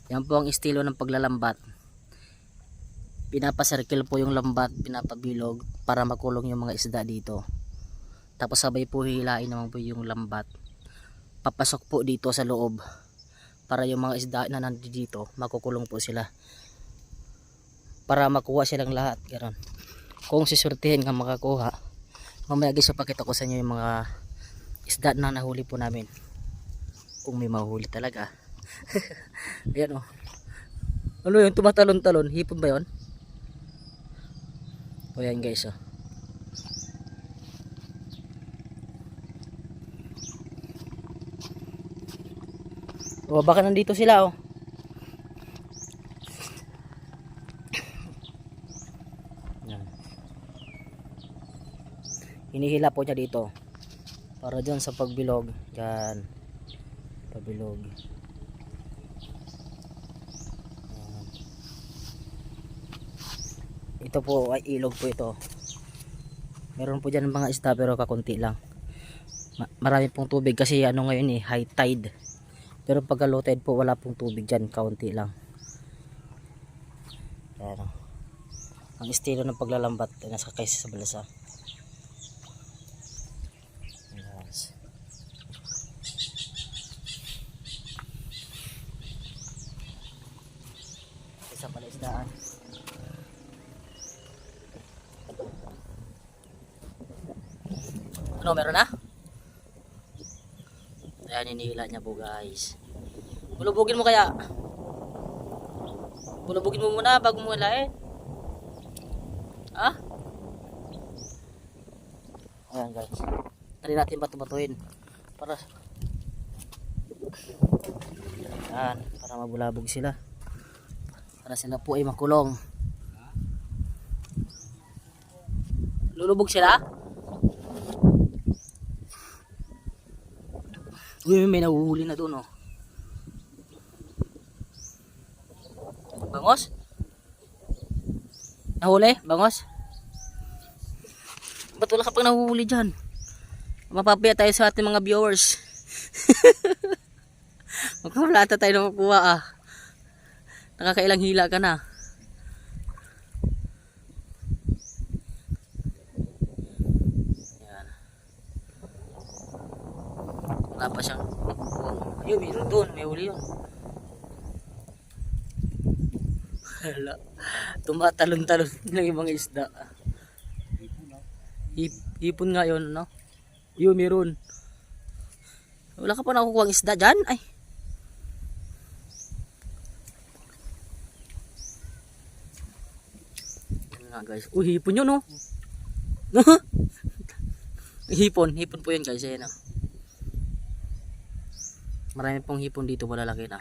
Yan po ang estilo ng paglalambat. Pinapasircle po yung lambat, pinapabilog para makulong yung mga isda dito. Tapos sabay po hilain naman po yung lambat. Papasok po dito sa loob para yung mga isda na nandito makukulong po sila. Para makuha silang lahat. Ganon. Kung sisurtihin nga makakuha, mamaya guys papakita ko sa inyo yung mga isda na nahuli po namin. Kung may mahuli talaga. Ayan o. Ano yun? Tumatalon-talon. Hipon ba yun? O yan guys o. O baka nandito sila o. Yan. Hinihila po niya dito. Para dyan sa pagbilog. Yan. Pabilog. Ito po ay ilog po ito. Meron po dyan mga isda pero kakunti lang. Marami pong tubig kasi ano ngayon eh, high tide. Pero pagka low tide po wala pong tubig dyan, kaunti lang. Ayan. Ang estilo ng paglalambat ay nasa kaysa sa balasa. Yes. Isa pala isdaan. Ano, meron na? Ayan, hinihila niya po guys. Bulubugin mo kaya? Bulubugin mo muna bago mo hilain. Ha? Ayan guys. Tali natin bato-batuin. Ayan, para mabulabog sila. Para sila po ay makulong. Lulubog sila? Uy, may nahuhuli na doon oh. Bangos? Nahuli? Bangos? Ba't wala ka pang nahuhuli dyan? Mapapaya tayo sa ating mga viewers. Magkamalata tayo na makuha ah. Nakakailang hila ka na. Yan. Wala pa siyang ayun, mayroon doon, may huli yun. Hala, tumatalon-talon lang yung mga isda. Hipon nga yun, no? Yun, meron. Wala ka pa nakukuha ang isda dyan? Ay. Yan nga guys. Uy, hipon yun, no? Hipon po yun guys. Ayan, no? Marami pong hipon dito, malalaki na.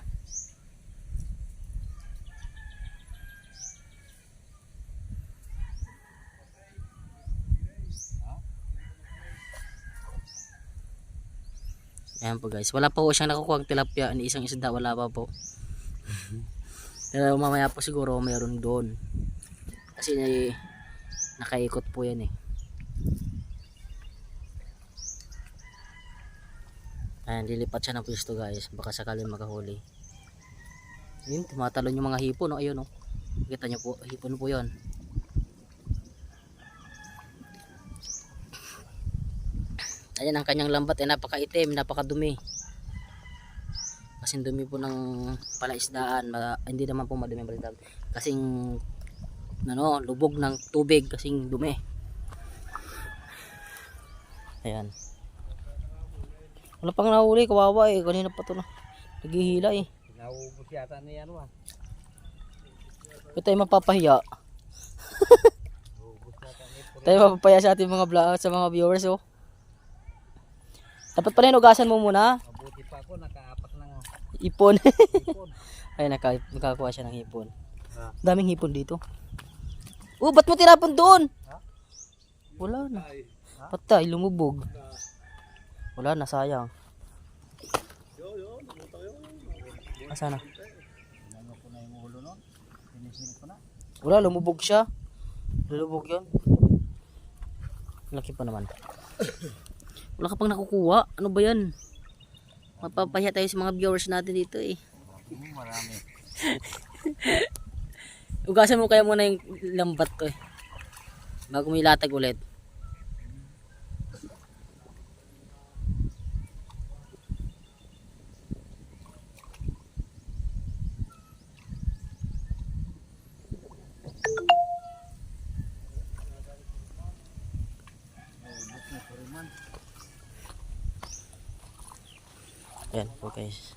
Ayan po guys. Wala pa po siyang nakukuha ang tilapia. Ni isang isda, wala pa po. Pero mamaya po siguro mayroon doon. Kasi nakaikot po yan eh. Ayan, lilipat siya ng pwesto guys. Baka sakaling makahuli. Yun, tumatalon yung mga hipon. No? Ayun, no? Kita nyo po, hipon po yun. Ayan, ang kanyang lambat ay napakaitim, napakadumi. Kasing dumi po ng palaisdaan. Hindi naman po madumi. Kasing ano, lubog ng tubig. Kasing dumi. Ayan. Wala pang nahuli, kawawa eh. Kanina pa ito na. Naghihila eh. Naubos yata na yan ah. Ito ay mapapahiya. Tayo mapapahiya sa ating mga vlog, sa mga viewers oh. Dapat pala hinugasan mo muna. Mabuti pa ako, nakaapak ng Ipon. hipon. Ay, nakakuha siya ng hipon. Ah. Daming hipon dito. Ba't mo tinapon doon? Ha? Wala na. Patay, lumubog. Wala na, sayang. Asa na? Ano ko na yung ulo nun? Sinisinip ko na. Wala, lumubog siya. Lumubog yun. Laki pa naman. Wala ka pang nakukuha. Ano ba yan? Mapapahiya tayo sa mga viewers natin dito eh. Marami. Ugasan mo kaya muna yung lambat to eh. Bago mo ilatag ulit. Ayan po guys.